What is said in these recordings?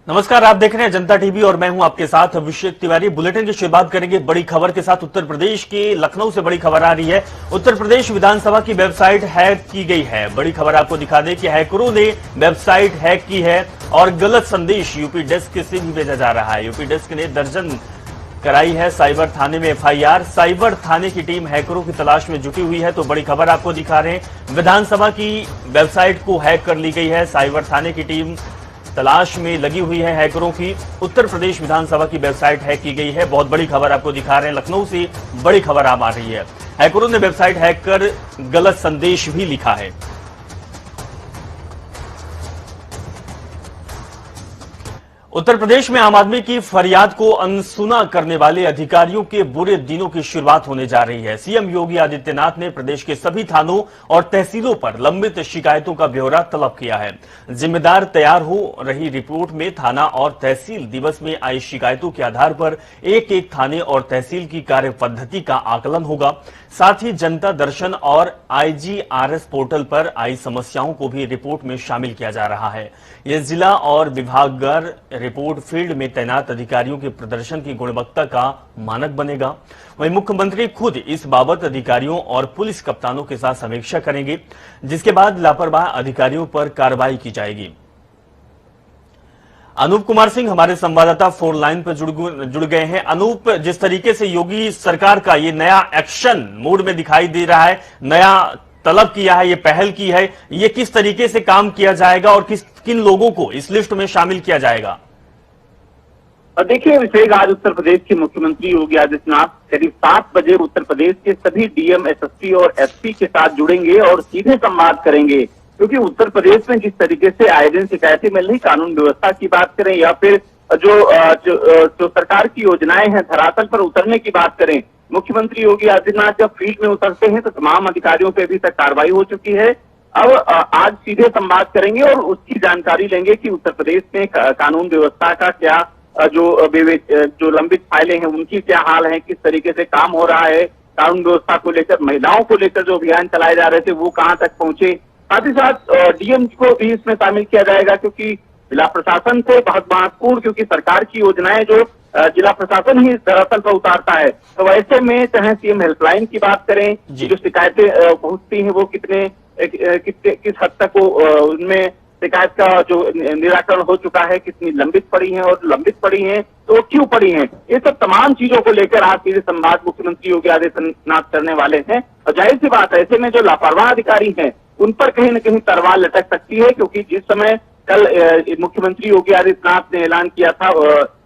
नमस्कार, आप देख रहे हैं जनता टीवी और मैं हूं आपके साथ अभिषेक तिवारी। बुलेटिन की शुरुआत करेंगे बड़ी खबर के साथ। उत्तर प्रदेश के लखनऊ से बड़ी खबर आ रही है। उत्तर प्रदेश विधानसभा की वेबसाइट हैक की गई है। बड़ी खबर आपको दिखा दें कि हैकरों ने वेबसाइट हैक की है और गलत संदेश यूपी डेस्क से भी भेजा जा रहा है। यूपी डेस्क ने दर्जन कराई है साइबर थाने में एफआईआर। साइबर थाने की टीम हैकरों की तलाश में जुटी हुई है। तो बड़ी खबर आपको दिखा रहे हैं, विधानसभा की वेबसाइट को हैक कर ली गई है। साइबर थाने की टीम तलाश में लगी हुई है हैकरों की। उत्तर प्रदेश विधानसभा की वेबसाइट हैक की गई है। बहुत बड़ी खबर आपको दिखा रहे हैं, लखनऊ से बड़ी खबर आ रही है। हैकरों ने वेबसाइट हैक कर गलत संदेश भी लिखा है। उत्तर प्रदेश में आम आदमी की फरियाद को अनसुना करने वाले अधिकारियों के बुरे दिनों की शुरुआत होने जा रही है। सीएम योगी आदित्यनाथ ने प्रदेश के सभी थानों और तहसीलों पर लंबित शिकायतों का ब्यौरा तलब किया है। जिम्मेदार तैयार हो रही रिपोर्ट में थाना और तहसील दिवस में आई शिकायतों के आधार पर एक एक थाने और तहसील की कार्य पद्धति का आकलन होगा। साथ ही जनता दर्शन और आईजीआरएस पोर्टल पर आई समस्याओं को भी रिपोर्ट में शामिल किया जा रहा है। यह जिला और विभागवार रिपोर्ट फील्ड में तैनात अधिकारियों के प्रदर्शन की गुणवत्ता का मानक बनेगा। वहीं मुख्यमंत्री खुद इस बाबत अधिकारियों और पुलिस कप्तानों के साथ समीक्षा करेंगे, जिसके बाद लापरवाह अधिकारियों पर कार्रवाई की जाएगी। अनूप कुमार सिंह हमारे संवाददाता फोन लाइन पर जुड़ गए हैं। अनूप, जिस तरीके से योगी सरकार का ये नया एक्शन मूड में दिखाई दे रहा है, नया तलब किया है, ये पहल की है, ये किस तरीके से काम किया जाएगा और किन लोगों को इस लिस्ट में शामिल किया जाएगा? देखिए अभिषेक, आज उत्तर प्रदेश के मुख्यमंत्री योगी आदित्यनाथ करीब 7 बजे उत्तर प्रदेश के सभी डीएम, एसएसपी और एसपी के साथ जुड़ेंगे और सीधे संवाद करेंगे। क्योंकि उत्तर प्रदेश में जिस तरीके से आए दिन शिकायतें मिल रही, कानून व्यवस्था की बात करें या फिर जो सरकार की योजनाएं हैं धरातल पर उतरने की बात करें, मुख्यमंत्री योगी आदित्यनाथ जब फील्ड में उतरते हैं तो तमाम अधिकारियों पर अभी तक कार्रवाई हो चुकी है। अब आज सीधे संवाद करेंगे और उसकी जानकारी लेंगे कि उत्तर प्रदेश में कानून व्यवस्था का क्या जो लंबित फाइलें हैं उनकी क्या हाल है, किस तरीके से काम हो रहा है, कानून व्यवस्था को लेकर, महिलाओं को लेकर जो अभियान चलाए जा रहे थे वो कहां तक पहुंचे। साथ ही साथ डीएम को भी इसमें शामिल किया जाएगा, क्योंकि जिला प्रशासन को बहुत महत्वपूर्ण, क्योंकि सरकार की योजनाएं जो जिला प्रशासन ही धरातल पर उतारता है। तो वैसे में चाहे सीएम हेल्पलाइन की बात करें, जो शिकायतें पहुंचती हैं वो किस हद तक उनमें शिकायत का जो निराकरण हो चुका है, कितनी लंबित पड़ी है और लंबित पड़ी है तो क्यों पड़ी है, ये सब तमाम चीजों को लेकर आज सीधे संवाद मुख्यमंत्री योगी आदित्यनाथ करने वाले हैं। और जाहिर सी बात है, ऐसे में जो लापरवाह अधिकारी हैं उन पर कहीं न कहीं तलवार लटक सकती है। क्योंकि जिस समय कल मुख्यमंत्री योगी आदित्यनाथ ने ऐलान किया था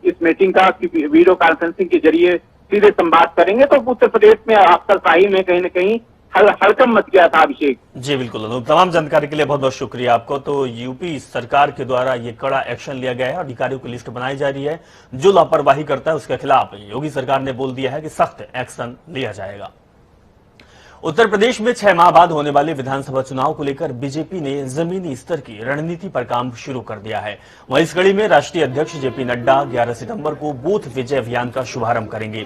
इस मीटिंग का कि वीडियो कॉन्फ्रेंसिंग के जरिए सीधे संवाद करेंगे, तो उत्तर प्रदेश में अफसरशाही में कहीं न कहीं हड़कंप मच गया था। अभिषेक जी बिल्कुल अनूप, तमाम जानकारी के लिए बहुत बहुत शुक्रिया आपको। तो यूपी सरकार के द्वारा ये कड़ा एक्शन लिया गया है, अधिकारियों की लिस्ट बनाई जा रही है। जो लापरवाही करता है उसके खिलाफ योगी सरकार ने बोल दिया है कि सख्त एक्शन लिया जाएगा। उत्तर प्रदेश में 6 माह बाद होने वाले विधानसभा चुनाव को लेकर बीजेपी ने जमीनी स्तर की रणनीति पर काम शुरू कर दिया है। वहीं इस कड़ी में राष्ट्रीय अध्यक्ष जेपी नड्डा 11 सितंबर को बूथ विजय अभियान का शुभारंभ करेंगे।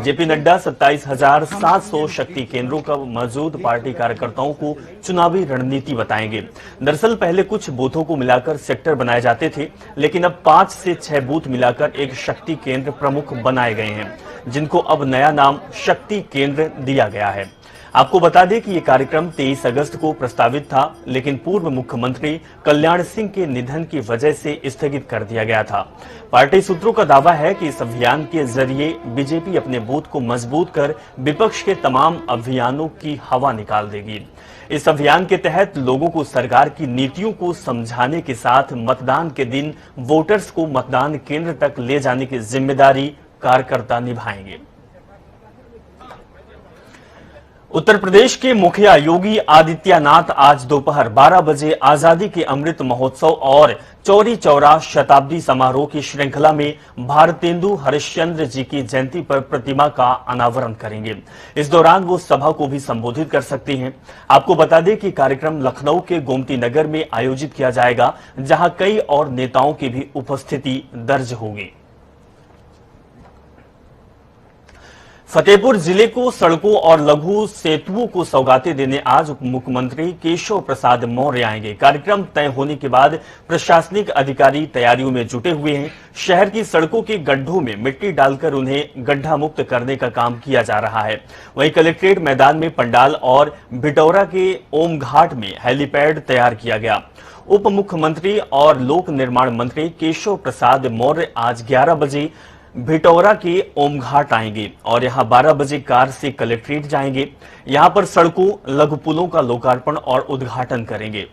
जेपी नड्डा 27,700 शक्ति केंद्रों का मौजूद पार्टी कार्यकर्ताओं को चुनावी रणनीति बताएंगे। दरअसल पहले कुछ बूथों को मिलाकर सेक्टर बनाए जाते थे, लेकिन अब 5 से 6 बूथ मिलाकर एक शक्ति केंद्र प्रमुख बनाए गए हैं, जिनको अब नया नाम शक्ति केंद्र दिया गया है। आपको बता दें कि यह कार्यक्रम 23 अगस्त को प्रस्तावित था, लेकिन पूर्व मुख्यमंत्री कल्याण सिंह के निधन की वजह से स्थगित कर दिया गया था। पार्टी सूत्रों का दावा है कि इस अभियान के जरिए बीजेपी अपने बूथ को मजबूत कर विपक्ष के तमाम अभियानों की हवा निकाल देगी। इस अभियान के तहत लोगों को सरकार की नीतियों को समझाने के साथ मतदान के दिन वोटर्स को मतदान केंद्र तक ले जाने की जिम्मेदारी कार्यकर्ता निभाएंगे। उत्तर प्रदेश के मुखिया योगी आदित्यनाथ आज दोपहर 12 बजे आजादी के अमृत महोत्सव और चौरी चौरा शताब्दी समारोह की श्रृंखला में भारतेंदु हरिश्चंद्र जी की जयंती पर प्रतिमा का अनावरण करेंगे। इस दौरान वो सभा को भी संबोधित कर सकते हैं। आपको बता दें कि कार्यक्रम लखनऊ के गोमती नगर में आयोजित किया जाएगा, जहां कई और नेताओं की भी उपस्थिति दर्ज होगी। फतेहपुर जिले को सड़कों और लघु सेतुओं को सौगातें देने आज उप मुख्यमंत्री केशव प्रसाद मौर्य आएंगे। कार्यक्रम तय होने के बाद प्रशासनिक अधिकारी तैयारियों में जुटे हुए हैं। शहर की सड़कों के गड्ढों में मिट्टी डालकर उन्हें गड्ढा मुक्त करने का काम किया जा रहा है। वहीं कलेक्ट्रेट मैदान में पंडाल और भिटौरा के ओम घाट में हेलीपैड तैयार किया गया। उप मुख्यमंत्री और लोक निर्माण मंत्री केशव प्रसाद मौर्य आज 11 बजे भिटौरा के ओमघाट आएंगे और यहां 12 बजे कार से कलेक्ट्रेट जाएंगे। यहां पर सड़कों, लघु पुलों का लोकार्पण और उद्घाटन करेंगे।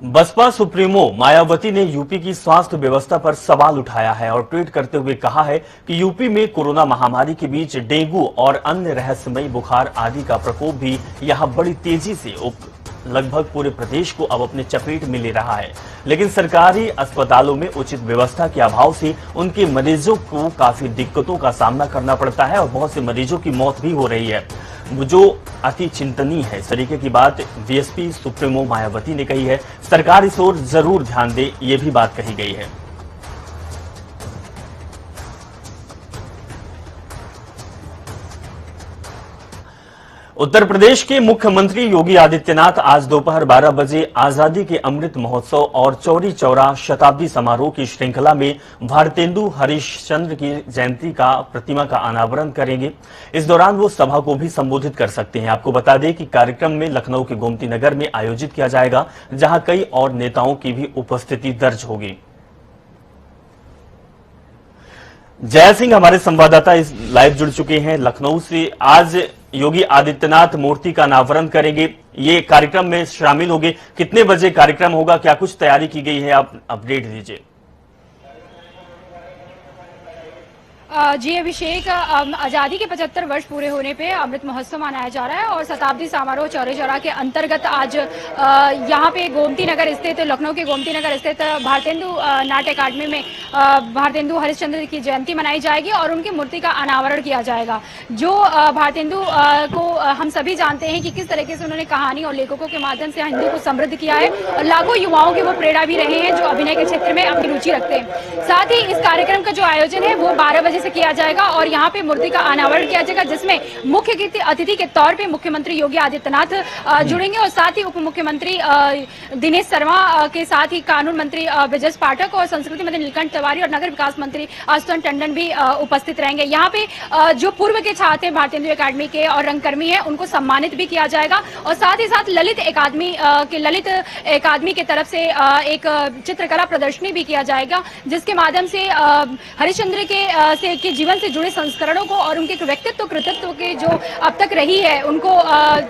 बसपा सुप्रीमो मायावती ने यूपी की स्वास्थ्य व्यवस्था पर सवाल उठाया है और ट्वीट करते हुए कहा है कि यूपी में कोरोना महामारी के बीच डेंगू और अन्य रहस्यमयी बुखार आदि का प्रकोप भी यहां बड़ी तेजी से लगभग पूरे प्रदेश को अब अपने चपेट में ले रहा है। लेकिन सरकारी अस्पतालों में उचित व्यवस्था के अभाव से उनके मरीजों को काफी दिक्कतों का सामना करना पड़ता है और बहुत से मरीजों की मौत भी हो रही है, जो अति चिंतनीय है। इस तरीके की बात बीएसपी सुप्रीमो मायावती ने कही है। सरकार इस ओर जरूर ध्यान दे, ये भी बात कही गई है। उत्तर प्रदेश के मुख्यमंत्री योगी आदित्यनाथ आज दोपहर 12 बजे आजादी के अमृत महोत्सव और चौरी चौरा शताब्दी समारोह की श्रृंखला में भारतेंदु हरिश्चंद्र की जयंती का प्रतिमा का अनावरण करेंगे। इस दौरान वो सभा को भी संबोधित कर सकते हैं। आपको बता दें कि कार्यक्रम में लखनऊ के गोमती नगर में आयोजित किया जाएगा, जहां कई और नेताओं की भी उपस्थिति दर्ज होगी। जय सिंह हमारे संवाददाता इस लाइव जुड़ चुके हैं लखनऊ से। आज योगी आदित्यनाथ मूर्ति का अनावरण करेंगे, ये कार्यक्रम में शामिल होंगे। कितने बजे कार्यक्रम होगा, क्या कुछ तैयारी की गई है, आप अपडेट दीजिए। जी अभिषेक, आज़ादी के 75 वर्ष पूरे होने पे अमृत महोत्सव मनाया जा रहा है और शताब्दी समारोह चौरी चौरा के अंतर्गत आज यहाँ पे गोमती नगर स्थित, लखनऊ के गोमती नगर स्थित भारतेंदु नाट्य अकादमी में भारतेंदु हरिश्चंद्र की जयंती मनाई जाएगी और उनकी मूर्ति का अनावरण किया जाएगा। जो भारतेंदु को हम सभी जानते हैं कि किस तरीके से उन्होंने कहानी और लेखकों के माध्यम से हिंदी को समृद्ध किया है और लाखों युवाओं के वो प्रेरणा भी रहे हैं जो अभिनय के क्षेत्र में अपनी रुचि रखते हैं। साथ ही इस कार्यक्रम का जो आयोजन है वो 12 बजे से किया जाएगा और यहाँ पे मूर्ति का अनावरण किया जाएगा, जिसमें मुख्य अतिथि के तौर पे मुख्यमंत्री योगी आदित्यनाथ जुड़ेंगे और साथ ही उप मुख्यमंत्री दिनेश शर्मा के साथ ही कानून मंत्री ब्रजेश पाठक और संस्कृति मंत्री नीलकंठ तिवारी और नगर विकास मंत्री आशुतोष टंडन भी उपस्थित रहेंगे। यहाँ पे जो पूर्व के छात्र भारतेंदु अकादमी के और रंगकर्मी है उनको सम्मानित भी किया जाएगा और साथ ही साथ ललित अकादमी के तरफ से एक चित्रकला प्रदर्शनी भी किया जाएगा, जिसके माध्यम से हरिश्चंद्र के जीवन से जुड़े संस्करणों को और उनके व्यक्तित्व कृतित्व के जो अब तक रही है उनको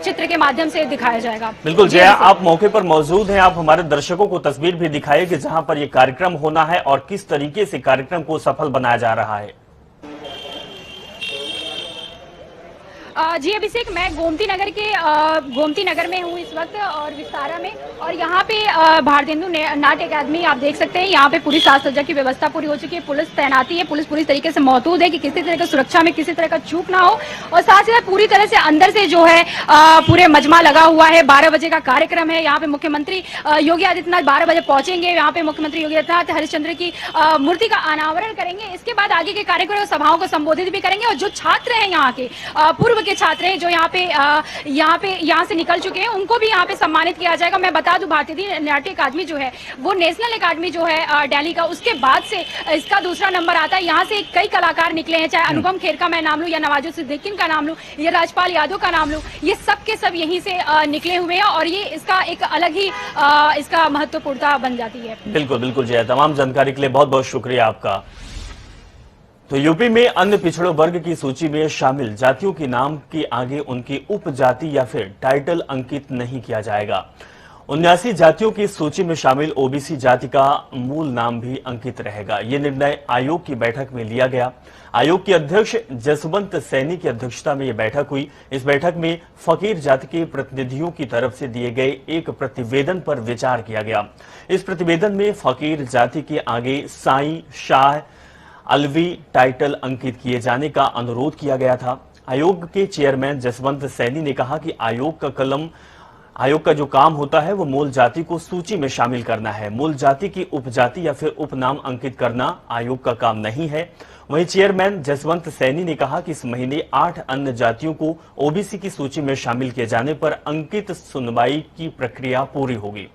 चित्र के माध्यम से दिखाया जाएगा। बिल्कुल जया, आप मौके पर मौजूद हैं, आप हमारे दर्शकों को तस्वीर भी दिखाइए कि जहां पर ये कार्यक्रम होना है और किस तरीके से कार्यक्रम को सफल बनाया जा रहा है। जी अभिषेक, मैं गोमती नगर में हूँ इस वक्त और विस्तारा में, और यहाँ पे भारतेंदु नाट्य अकादमी आप देख सकते हैं। यहाँ पे पूरी साज सज्जा की व्यवस्था पूरी हो चुकी है, पुलिस तैनाती है, पुलिस पूरी तरीके से मौजूद है कि किसी तरह की सुरक्षा में किसी तरह का चूक ना हो और साथ ही साथ पूरी तरह से अंदर से जो है पूरे मजमा लगा हुआ है। 12 बजे का कार्यक्रम है। यहाँ पे मुख्यमंत्री योगी आदित्यनाथ 12 बजे पहुंचेंगे। यहाँ पे मुख्यमंत्री योगी आदित्यनाथ हरिश्चंद्र की मूर्ति का अनावरण करेंगे। इसके बाद आगे के कार्यक्रम सभाओं को संबोधित भी करेंगे और जो छात्र हैं यहाँ के पूर्व के छात्र हैं जो यहाँ से निकल चुके हैं उनको भी यहाँ पे सम्मानित किया जाएगा। मैं बता दूं भारतीय नाट्य अकादमी जो है वो नेशनल अकादमी जो है दिल्ली का, उसके बाद से इसका दूसरा नंबर आता है। यहाँ से कई कलाकार निकले हैं, चाहे अनुपम खेर का मैं नाम लूं या नवाजुद्दीन सिद्दीकी का नाम लूं या राजपाल यादव का नाम लूं, ये सब के सब यहीं से निकले हुए हैं और ये इसका एक अलग ही इसका महत्वपूर्णता बन जाती है। बिल्कुल बिल्कुल जया, तमाम जानकारी के लिए बहुत बहुत शुक्रिया आपका। तो यूपी में अन्य पिछड़े वर्ग की सूची में शामिल जातियों के नाम के आगे उनकी उपजाति या फिर टाइटल अंकित नहीं किया जाएगा। 79 जातियों की सूची में शामिल ओबीसी जाति का मूल नाम भी अंकित रहेगा। ये निर्णय आयोग की बैठक में लिया गया। आयोग के अध्यक्ष जसवंत सैनी की अध्यक्षता में यह बैठक हुई। इस बैठक में फकीर जाति के प्रतिनिधियों की तरफ से दिए गए एक प्रतिवेदन पर विचार किया गया। इस प्रतिवेदन में फकीर जाति के आगे साईं, शाह, अलवी टाइटल अंकित किए जाने का अनुरोध किया गया था। आयोग के चेयरमैन जसवंत सैनी ने कहा कि आयोग का जो काम होता है वो मूल जाति को सूची में शामिल करना है। मूल जाति की उपजाति या फिर उपनाम अंकित करना आयोग का काम नहीं है। वहीं चेयरमैन जसवंत सैनी ने कहा कि इस महीने 8 अन्य जातियों को ओबीसी की सूची में शामिल किए जाने पर अंकित सुनवाई की प्रक्रिया पूरी होगी।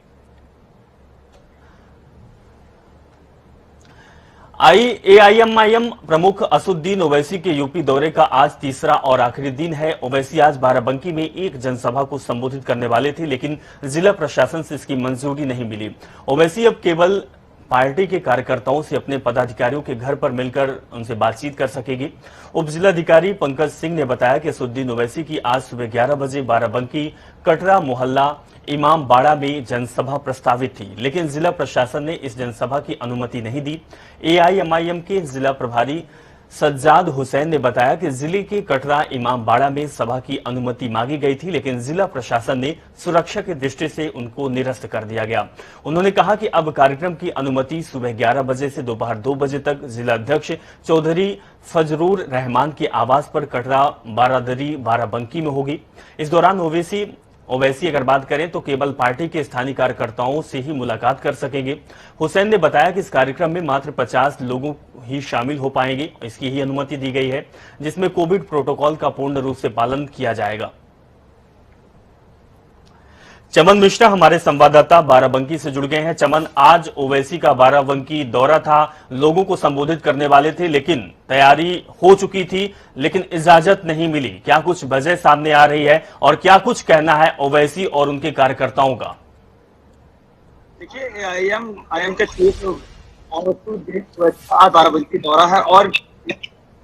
एआईएमआईएम प्रमुख असदुद्दीन ओवैसी के यूपी दौरे का आज तीसरा और आखिरी दिन है। ओवैसी आज बाराबंकी में एक जनसभा को संबोधित करने वाले थे, लेकिन जिला प्रशासन से इसकी मंजूरी नहीं मिली। ओवैसी अब केवल पार्टी के कार्यकर्ताओं से अपने पदाधिकारियों के घर पर मिलकर उनसे बातचीत कर सकेगी। उप जिलाधिकारी पंकज सिंह ने बताया कि असदुद्दीन ओवैसी की आज सुबह 11 बजे बाराबंकी कटरा मोहल्ला इमाम बाड़ा में जनसभा प्रस्तावित थी, लेकिन जिला प्रशासन ने इस जनसभा की अनुमति नहीं दी। एआईएमआईएम के जिला प्रभारी सज्जाद हुसैन ने बताया कि जिले के कटरा इमाम बाड़ा में सभा की अनुमति मांगी गई थी, लेकिन जिला प्रशासन ने सुरक्षा की दृष्टि से उनको निरस्त कर दिया गया। उन्होंने कहा कि अब कार्यक्रम की अनुमति सुबह 11 बजे से दोपहर 2 बजे तक जिला अध्यक्ष चौधरी फजरूर रहमान के आवास पर कटरा बारादरी बाराबंकी में होगी। इस दौरान ओवैसी अगर बात करें तो केवल पार्टी के स्थानीय कार्यकर्ताओं से ही मुलाकात कर सकेंगे। हुसैन ने बताया कि इस कार्यक्रम में मात्र 50 लोगों ही शामिल हो पाएंगे। इसकी ही अनुमति दी गई है, जिसमें कोविड प्रोटोकॉल का पूर्ण रूप से पालन किया जाएगा। चमन मिश्रा हमारे संवाददाता बाराबंकी से जुड़ गए हैं। चमन, आज ओवैसी का बाराबंकी दौरा था, लोगों को संबोधित करने वाले थे, लेकिन तैयारी हो चुकी थी, लेकिन इजाजत नहीं मिली। क्या कुछ वजह सामने आ रही है और क्या कुछ कहना है ओवैसी और उनके कार्यकर्ताओं का? देखिए, एआईएम के चीफ आज बाराबंकी दौरा है और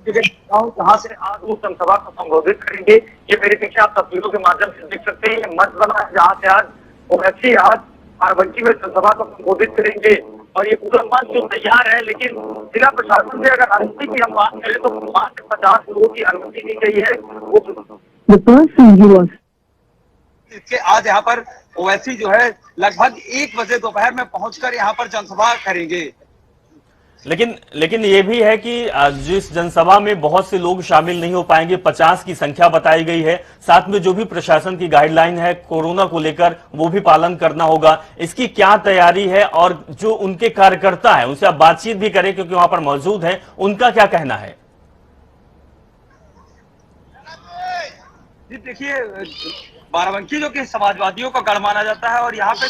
जहाँ से आज वो जनसभा को संबोधित करेंगे। ये मेरे पीछे आप तस्वीरों के माध्यम से देख सकते हैं, ये मंच बना है जहाँ से आज ओवैसी आज बाराबंकी में जनसभा को संबोधित करेंगे और ये पूरा मंच जो तैयार है। लेकिन जिला प्रशासन से अगर अनुमति की हम बात करें तो मात्र 50 लोगों की अनुमति दी गई है। इसके आज यहाँ पर ओवैसी जो है लगभग 1 बजे दोपहर में पहुंचकर यहाँ पर जनसभा करेंगे। लेकिन ये भी है कि जिस जनसभा में बहुत से लोग शामिल नहीं हो पाएंगे, 50 की संख्या बताई गई है। साथ में जो भी प्रशासन की गाइडलाइन है कोरोना को लेकर, वो भी पालन करना होगा। इसकी क्या तैयारी है और जो उनके कार्यकर्ता है उनसे आप बातचीत भी करें क्योंकि वहां पर मौजूद हैं, उनका क्या कहना है? जी देखिए, बाराबंकी जो कि समाजवादियों का गढ़ माना जाता है और यहाँ पे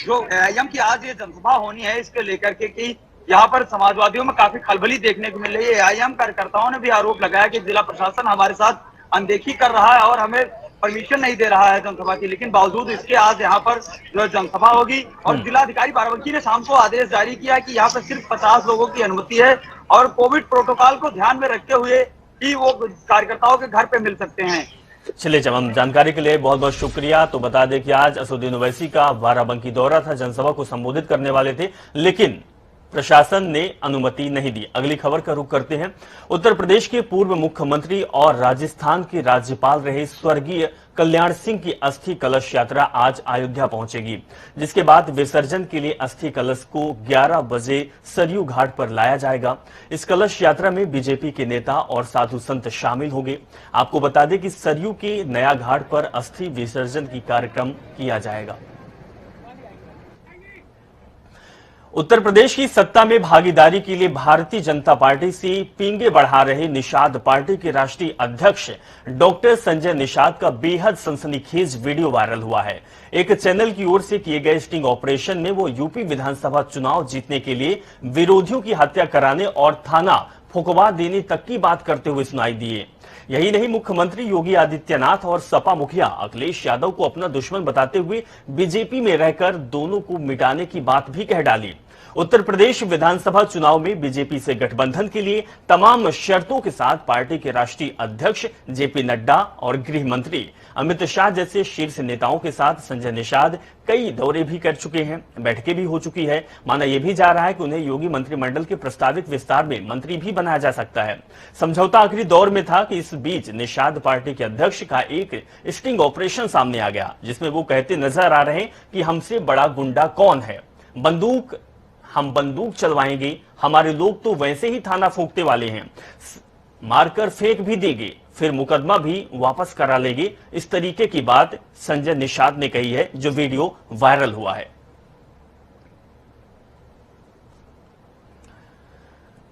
जो एआईएम की आज ये जनसभा होनी है इसके लेकर के कि यहाँ पर समाजवादियों में काफी खलबली देखने को मिल रही है। एआईएम कार्यकर्ताओं ने भी आरोप लगाया कि जिला प्रशासन हमारे साथ अनदेखी कर रहा है और हमें परमिशन नहीं दे रहा है जनसभा की, लेकिन बावजूद इसके आज यहाँ पर जो जनसभा होगी और जिलाधिकारी बाराबंकी ने शाम को आदेश जारी किया कि यहाँ पर सिर्फ 50 लोगों की अनुमति है और कोविड प्रोटोकॉल को ध्यान में रखते हुए ही वो कार्यकर्ताओं के घर पे मिल सकते हैं। चलिए चमन, जानकारी के लिए बहुत बहुत शुक्रिया। तो बता दें कि आज असदुद्दीन ओवैसी का बाराबंकी दौरा था, जनसभा को संबोधित करने वाले थे, लेकिन प्रशासन ने अनुमति नहीं दी। अगली खबर का रुख करते हैं। उत्तर प्रदेश के पूर्व मुख्यमंत्री और राजस्थान के राज्यपाल रहे स्वर्गीय कल्याण सिंह की अस्थि कलश यात्रा आज अयोध्या पहुंचेगी, जिसके बाद विसर्जन के लिए अस्थि कलश को 11 बजे सरयू घाट पर लाया जाएगा। इस कलश यात्रा में बीजेपी के नेता और साधु संत शामिल होंगे। आपको बता दें कि सरयू के नया घाट पर अस्थि विसर्जन की कार्यक्रम किया जाएगा। उत्तर प्रदेश की सत्ता में भागीदारी के लिए भारतीय जनता पार्टी से पींगे बढ़ा रहे निषाद पार्टी के राष्ट्रीय अध्यक्ष डॉक्टर संजय निषाद का बेहद सनसनीखेज वीडियो वायरल हुआ है। एक चैनल की ओर से किए गए स्टिंग ऑपरेशन में वो यूपी विधानसभा चुनाव जीतने के लिए विरोधियों की हत्या कराने और थाना फुकवा देने तक की बात करते हुए सुनाई दिए। यही नहीं, मुख्यमंत्री योगी आदित्यनाथ और सपा मुखिया अखिलेश यादव को अपना दुश्मन बताते हुए बीजेपी में रहकर दोनों को मिटाने की बात भी कह डाली। उत्तर प्रदेश विधानसभा चुनाव में बीजेपी से गठबंधन के लिए तमाम शर्तों के साथ पार्टी के राष्ट्रीय अध्यक्ष जेपी नड्डा और गृह मंत्री अमित शाह जैसे शीर्ष नेताओं के साथ संजय निषाद कई दौरे भी कर चुके हैं, बैठकें भी हो चुकी है। माना यह भी जा रहा है कि उन्हें योगी मंत्रिमंडल के प्रस्तावित विस्तार में मंत्री भी बनाया जा सकता है। समझौता आखिरी दौर में था कि इस बीच निषाद पार्टी के अध्यक्ष का एक स्टिंग ऑपरेशन सामने आ गया, जिसमें वो कहते नजर आ रहे हैं कि हमसे बड़ा गुंडा कौन है, हम बंदूक चलवाएंगे, हमारे लोग तो वैसे ही थाना फूंकते वाले हैं, मारकर फेंक भी देंगे, फिर मुकदमा भी वापस करा लेगी। इस तरीके की बात संजय निषाद ने कही है, जो वीडियो वायरल हुआ है।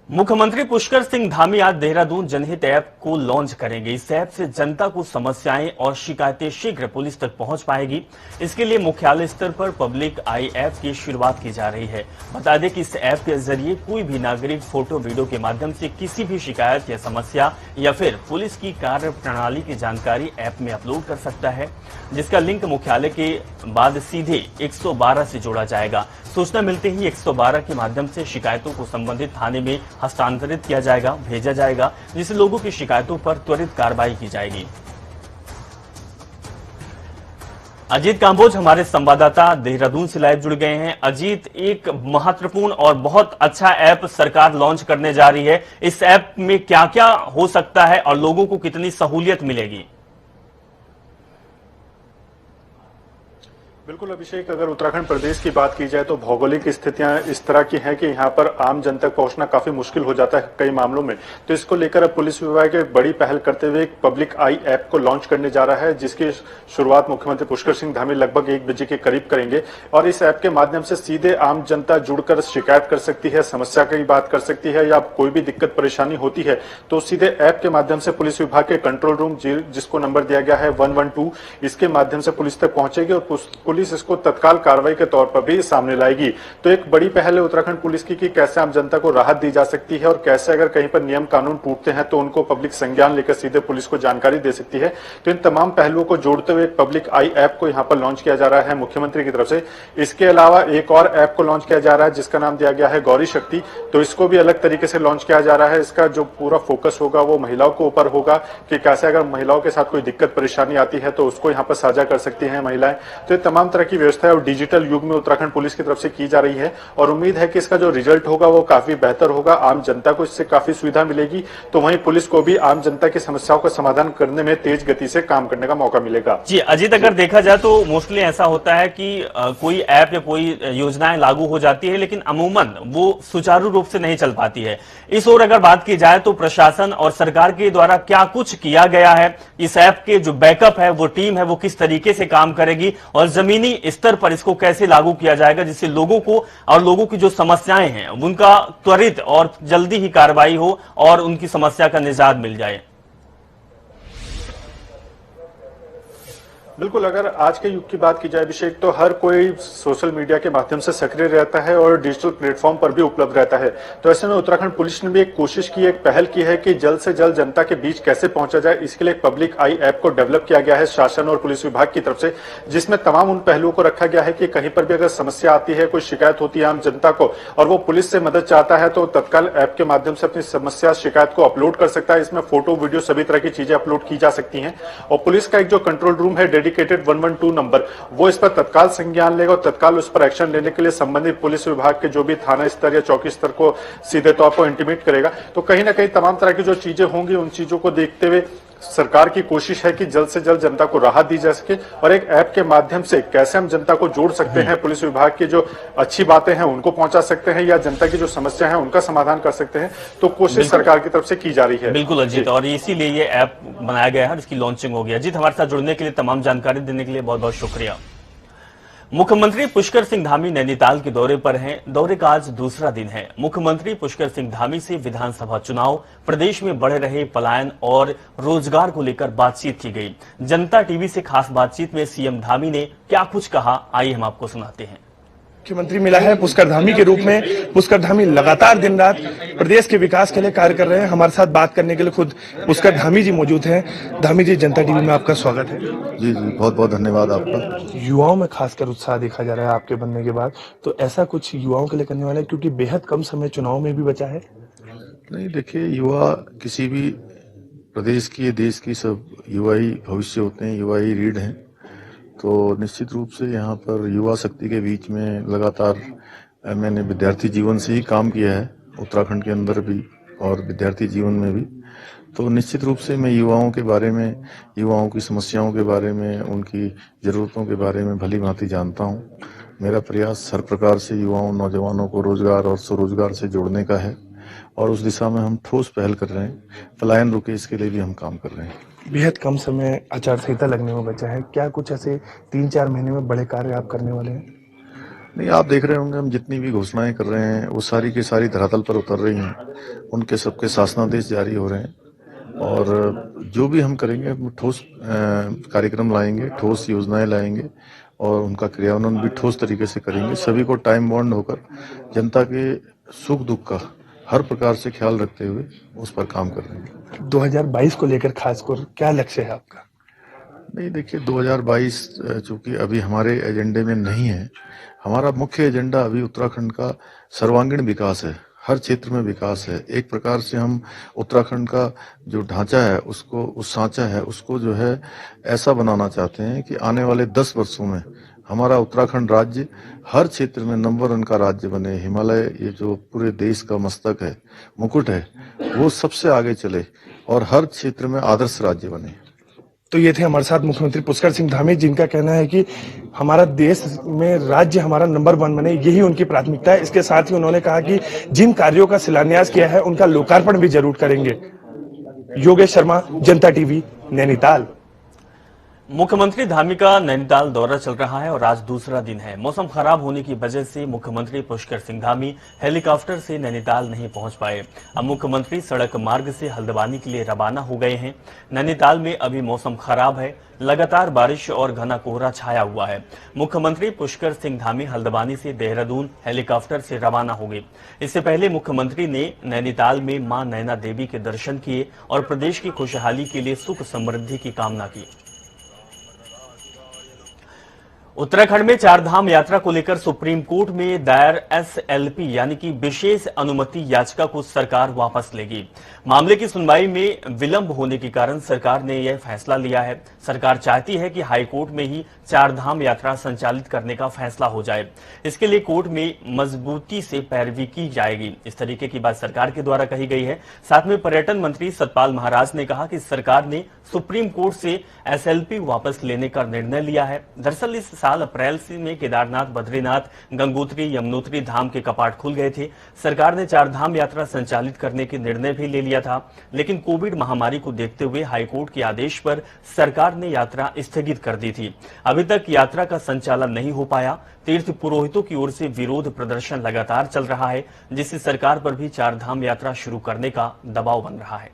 मुख्यमंत्री पुष्कर सिंह धामी आज देहरादून जनहित ऐप को लॉन्च करेंगे। इस ऐप से जनता को समस्याएं और शिकायतें शीघ्र पुलिस तक पहुंच पाएगी। इसके लिए मुख्यालय स्तर पर पब्लिक आई ऐप की शुरुआत की जा रही है। बता दें कि इस ऐप के जरिए कोई भी नागरिक फोटो वीडियो के माध्यम से किसी भी शिकायत या समस्या या फिर पुलिस की कार्य प्रणाली की जानकारी ऐप में अपलोड कर सकता है, जिसका लिंक मुख्यालय के बाद सीधे 112 से जोड़ा जाएगा। सूचना मिलते ही 112 के माध्यम से शिकायतों को संबंधित थाने में हस्तांतरित किया जाएगा, भेजा जाएगा, जिससे लोगों की शिकायतों पर त्वरित कार्रवाई की जाएगी। अजीत कांबोज हमारे संवाददाता देहरादून से लाइव जुड़ गए हैं। अजीत, एक महत्वपूर्ण और बहुत अच्छा ऐप सरकार लॉन्च करने जा रही है। इस ऐप में क्या क्या हो सकता है और लोगों को कितनी सहूलियत मिलेगी? बिल्कुल अभिषेक, अगर उत्तराखंड प्रदेश की बात की जाए तो भौगोलिक स्थितियां इस तरह की हैं कि यहाँ पर आम जन तक पहुंचना काफी मुश्किल हो जाता है कई मामलों में। तो इसको लेकर अब पुलिस विभाग एक बड़ी पहल करते हुए एक पब्लिक आई ऐप को लॉन्च करने जा रहा है, जिसकी शुरुआत मुख्यमंत्री पुष्कर सिंह धामी लगभग 1 बजे के करीब करेंगे। और इस ऐप के माध्यम से सीधे आम जनता जुड़कर शिकायत कर सकती है, समस्या की बात कर सकती है, या कोई भी दिक्कत परेशानी होती है तो सीधे ऐप के माध्यम से पुलिस विभाग के कंट्रोल रूम, जिसको नंबर दिया गया है 112, इसके माध्यम से पुलिस तक पहुंचेगी और पुलिस इसको तत्काल कार्रवाई के तौर पर भी सामने लाएगी। तो एक बड़ी पहल है उत्तराखंड पुलिस की कि कैसे आम जनता को राहत दी जा सकती है और कैसे अगर कहीं पर नियम कानून टूटते हैं तो उनको पब्लिक संज्ञान लेकर सीधे पुलिस को जानकारी दे सकती है। तो इन तमाम पहलुओं को जोड़ते हुए एक पब्लिक आई ऐप को यहाँ पर लॉन्च किया जा रहा है मुख्यमंत्री की तरफ से। इसके अलावा एक और ऐप को लॉन्च किया जा रहा है जिसका नाम दिया गया है गौरी शक्ति। तो इसको भी अलग तरीके से लॉन्च किया जा रहा है। इसका जो पूरा फोकस होगा वो महिलाओं के ऊपर होगा कि कैसे अगर महिलाओं के साथ कोई दिक्कत परेशानी आती है तो उसको यहाँ पर साझा कर सकती है महिलाएं। तो ये तमाम तरह की व्यवस्था है और डिजिटल युग में उत्तराखंड पुलिस की तरफ से की जा रही है और उम्मीद है कि इसका जो रिजल्ट होगा वो काफी बेहतर होगा। आम जनता को इससे काफी सुविधा मिलेगी, तो वहीं पुलिस को भी आम जनता की समस्याओं का समाधान करने में तेज गति से काम करने का मौका मिलेगा। जी अजीत, अगर देखा जाए तो मोस्टली ऐसा होता है कि कोई ऐप या कोई योजनाएं लागू हो जाती है लेकिन अमूमन वो सुचारू रूप से नहीं चल पाती है। इस ओर अगर बात की जाए तो प्रशासन और सरकार के द्वारा क्या कुछ किया गया है, इस ऐप के जो बैकअप है वो टीम है वो किस तरीके से काम करेगी और जमीनी स्तर पर इसको कैसे लागू किया जाएगा जिससे लोगों को और लोगों की जो समस्याएं हैं उनका त्वरित और जल्दी ही कार्रवाई हो और उनकी समस्या का निजात मिल जाए। बिल्कुल, अगर आज के युग की बात की जाए अभिषेक, तो हर कोई सोशल मीडिया के माध्यम से सक्रिय रहता है और डिजिटल प्लेटफॉर्म पर भी उपलब्ध रहता है। तो ऐसे में उत्तराखंड पुलिस ने भी एक कोशिश की, एक पहल की है कि जल्द से जल्द जनता के बीच कैसे पहुंचा जाए। इसके लिए एक पब्लिक आई ऐप को डेवलप किया गया है शासन और पुलिस विभाग की तरफ से, जिसमें तमाम उन पहलुओं को रखा गया है कि कहीं पर भी अगर समस्या आती है, कोई शिकायत होती है आम जनता को और वो पुलिस से मदद चाहता है तो तत्काल ऐप के माध्यम से अपनी समस्या शिकायत को अपलोड कर सकता है। इसमें फोटो वीडियो सभी तरह की चीजें अपलोड की जा सकती हैं और पुलिस का एक जो कंट्रोल रूम है डेडिकेटेड 112 नंबर, वो इस पर तत्काल संज्ञान लेगा और तत्काल उस पर एक्शन लेने के लिए संबंधित पुलिस विभाग के जो भी थाना स्तर या चौकी स्तर को सीधे तौर पर इंटीमेट करेगा। तो कहीं ना कहीं तमाम तरह की जो चीजें होंगी उन चीजों को देखते हुए सरकार की कोशिश है कि जल्द से जल्द जनता को राहत दी जा सके और एक ऐप के माध्यम से कैसे हम जनता को जोड़ सकते हैं, पुलिस विभाग की जो अच्छी बातें हैं उनको पहुंचा सकते हैं या जनता की जो समस्या है उनका समाधान कर सकते हैं। तो कोशिश सरकार की तरफ से की जा रही है। बिल्कुल अजीत, और इसीलिए ये ऐप बनाया गया है और इसकी लॉन्चिंग हो गई। अजीत, हमारे साथ जुड़ने के लिए, तमाम जानकारी देने के लिए बहुत बहुत शुक्रिया। मुख्यमंत्री पुष्कर सिंह धामी नैनीताल के दौरे पर हैं। दौरे का आज दूसरा दिन है। मुख्यमंत्री पुष्कर सिंह धामी से विधानसभा चुनाव, प्रदेश में बढ़ रहे पलायन और रोजगार को लेकर बातचीत की गई। जनता टीवी से खास बातचीत में सीएम धामी ने क्या कुछ कहा, आइए हम आपको सुनाते हैं। मुख्यमंत्री मिला है पुष्कर धामी के रूप में। पुष्कर धामी लगातार दिन रात प्रदेश के विकास के लिए कार्य कर रहे हैं। हमारे साथ बात करने के लिए खुद पुष्कर धामी जी मौजूद हैं। धामी जी, जनता टीवी में आपका स्वागत है। जी जी, बहुत बहुत धन्यवाद आपका। युवाओं में खासकर उत्साह देखा जा रहा है आपके बनने के बाद, तो ऐसा कुछ युवाओं के लिए करने वाला है क्योंकि बेहद कम समय चुनाव में भी बचा है। नहीं, देखिए, युवा किसी भी प्रदेश की, देश की, सब युवा ही भविष्य होते हैं, युवा ही रीढ़ हैं। तो निश्चित रूप से यहाँ पर युवा शक्ति के बीच में लगातार मैंने विद्यार्थी जीवन से ही काम किया है, उत्तराखंड के अंदर भी और विद्यार्थी जीवन में भी। तो निश्चित रूप से मैं युवाओं के बारे में, युवाओं की समस्याओं के बारे में, उनकी ज़रूरतों के बारे में भली भांति जानता हूँ। मेरा प्रयास हर प्रकार से युवाओं, नौजवानों को रोजगार और स्वरोजगार से जोड़ने का है। और उस दिशा में हम ठोस पहल कर रहे हैं। पलायन रुके इसके लिए भी हम काम कर रहे हैं। बेहद कम समय आचार संहिता लगने में बचा है, क्या कुछ ऐसे 3-4 महीने में बड़े कार्य आप करने वाले हैं? नहीं, आप देख रहे होंगे हम जितनी भी घोषणाएं कर रहे हैं वो सारी की सारी धरातल पर उतर रही हैं। उनके सबके शासनादेश जारी हो रहे हैं और जो भी हम करेंगे हम ठोस कार्यक्रम लाएंगे, ठोस योजनाएं लाएंगे और उनका क्रियान्वयन भी ठोस तरीके से करेंगे। सभी को टाइम बाउंड होकर जनता के सुख दुख का हर प्रकार से ख्याल रखते हुए उस पर काम कर रहे हैं। 2022 को लेकर खासकर क्या लक्ष्य है आपका? नहीं, देखिए 2022 चूंकि अभी हमारे एजेंडे में नहीं है। हमारा मुख्य एजेंडा अभी उत्तराखंड का सर्वांगीण विकास है, हर क्षेत्र में विकास है। एक प्रकार से हम उत्तराखंड का जो ढांचा है उसको, उस सांचा है उसको जो है ऐसा बनाना चाहते हैं कि आने वाले 10 वर्षों में हमारा उत्तराखंड राज्य हर क्षेत्र में नंबर 1 का राज्य बने। हिमालय ये जो पूरे देश का मस्तक है, मुकुट है, वो सबसे आगे चले और हर क्षेत्र में आदर्श राज्य बने। तो ये थे हमारे साथ मुख्यमंत्री पुष्कर सिंह धामी, जिनका कहना है कि हमारा देश में राज्य हमारा नंबर 1 बने, यही उनकी प्राथमिकता है। इसके साथ ही उन्होंने कहा कि जिन कार्यों का शिलान्यास किया है उनका लोकार्पण भी जरूर करेंगे। योगेश शर्मा, जनता टीवी, नैनीताल। मुख्यमंत्री धामी का नैनीताल दौरा चल रहा है और आज दूसरा दिन है। मौसम खराब होने की वजह से मुख्यमंत्री पुष्कर सिंह धामी हेलीकॉप्टर से नैनीताल नहीं पहुंच पाए। अब मुख्यमंत्री सड़क मार्ग से हल्द्वानी के लिए रवाना हो गए हैं। नैनीताल में अभी मौसम खराब है, लगातार बारिश और घना कोहरा छाया हुआ है। मुख्यमंत्री पुष्कर सिंह धामी हल्द्वानी से देहरादून हेलीकॉप्टर से रवाना हो गए। इससे पहले मुख्यमंत्री ने नैनीताल में मां नैना देवी के दर्शन किए और प्रदेश की खुशहाली के लिए सुख समृद्धि की कामना की। उत्तराखंड में 4 धाम यात्रा को लेकर सुप्रीम कोर्ट में दायर SLP यानी कि विशेष अनुमति याचिका को सरकार वापस लेगी। मामले की सुनवाई में विलंब होने के कारण सरकार ने यह फैसला लिया है। सरकार चाहती है कि हाईकोर्ट में ही 4 धाम यात्रा संचालित करने का फैसला हो जाए। इसके लिए कोर्ट में मजबूती से पैरवी की जाएगी, इस तरीके की बात सरकार के द्वारा कही गई है। साथ में पर्यटन मंत्री सतपाल महाराज ने कहा कि सरकार ने सुप्रीम कोर्ट से SLP वापस लेने का निर्णय लिया है। दरअसल इस साल अप्रैल में केदारनाथ, बद्रीनाथ, गंगोत्री, यमुनोत्री धाम के कपाट खुल गए थे। सरकार ने 4 धाम यात्रा संचालित करने के निर्णय भी ले लिया था, लेकिन कोविड महामारी को देखते हुए हाईकोर्ट के आदेश पर सरकार ने यात्रा स्थगित कर दी थी। अभी तक यात्रा का संचालन नहीं हो पाया। तीर्थ पुरोहितों की ओर से विरोध प्रदर्शन लगातार चल रहा है, जिससे सरकार पर भी 4 धाम यात्रा शुरू करने का दबाव बन रहा है।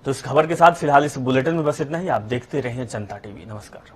तो इस खबर के साथ फिलहाल इस बुलेटिन में बस इतना ही। आप देखते रहें जनता टीवी। नमस्कार।